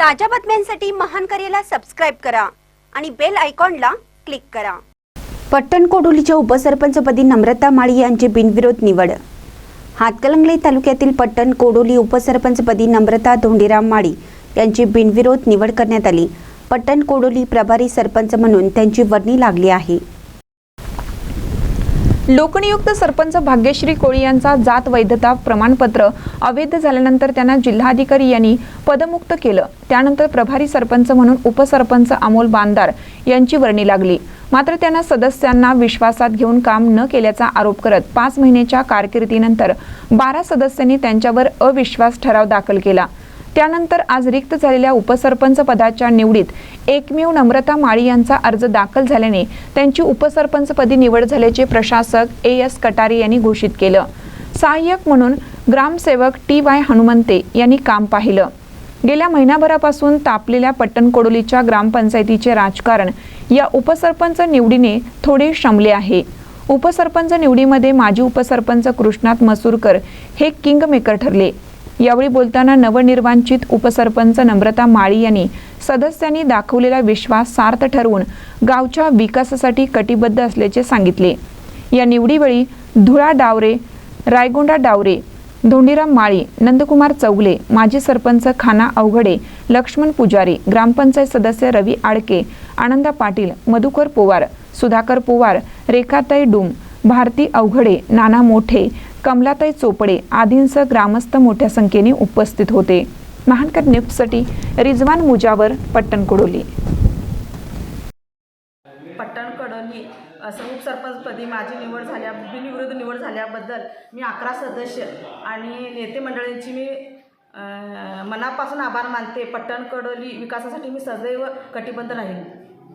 ताज्या बातम्यांसाठी महान करेला सबस्क्राइब करा आणि बेल आयकॉनला क्लिक करा। पट्टण कोडोलीच्या उपसरपंचपदी नम्रता माळी यांची बिनविरोध निवड। हातकणंगले तालुक्यातील पट्टण कोडोली उपसरपंचपदी नम्रता धोंडीराम माळी यांची बिनविरोध निवड करण्यात आली। पट्टण कोडोली प्रभारी सरपंच म्हणून त्यांची वर्णी लागली आहे। लोकनियुक्त सरपंच भाग्यश्री कोळी यांचा जात वैधता प्रमाणपत्र अवैध झाल्यानंतर त्यांना जिल्हाधिकारी यांनी पदमुक्त केलं। त्यानंतर प्रभारी सरपंच म्हणून उपसरपंच अमोल बांदार यांची वर्णी लागली। मात्र त्यांना सदस्यांना विश्वासात घेऊन काम न केल्याचा आरोप करत 5 महिन्याच्या कारकिर्दीनंतर 12 सदस्यांनी त्यांच्यावर अविश्वास ठराव दाखल केला। त्यानंतर आज रिक्त झालेल्या उपसरपंच पदाच्या निवडीत एकमेव नम्रता माळी यांचा अर्ज दाखल झाल्याने त्यांची उपसरपंचपदी निवड झाल्याचे प्रशासक एस कटारे यांनी घोषित केलं। सहाय्यक म्हणून ग्रामसेवक TY हनुमंते यांनी काम पाहिलं। गेल्या महिनाभरापासून तापलेल्या पट्टण कोडोलीच्या ग्रामपंचायतीचे राजकारण या उपसरपंच निवडीने थोडे शमले आहे। उपसरपंच निवडीमध्ये माजी उपसरपंच कृष्णात मसूरकर हे किंग मेकर ठरले। यावेळी बोलताना नवनिर्वाचित उपसरपंच नम्रता माळी यांनी सदस्यांनी दाखवलेला विश्वास सार्थ ठरवून गावच्या विकासासाठी कटिबद्ध असल्याचे सांगितले। या निवडीवेळी धुळा डावरे, रायगोंडा डावरे, धोंडीराम माळी, नंदकुमार चौगले, माजी सरपंच खाना अवघडे, लक्ष्मण पुजारी, ग्रामपंचायत सदस्य रवी आडके, आनंदा पाटील, मधुकर पोवार, सुधाकर पोवार, रेखाताई डूम, भारती अवघडे, नाना मोठे, कमलाताई चोपडे आदींसह ग्रामस्थ मोठ्या संख्येने उपस्थित होते। महानकर न्यूजसाठी रिजवान मुजावर, पट्टण कोडोली। पट्टण कोडोली उपसरपंचपदी माझी बिनविरोध निवड झाल्याबद्दल मी 11 सदस्य आणि नेते मंडळींची मी मनापासून आभार मानते। पट्टण कोडोली विकासासाठी मी सदैव कटिबद्ध राहील।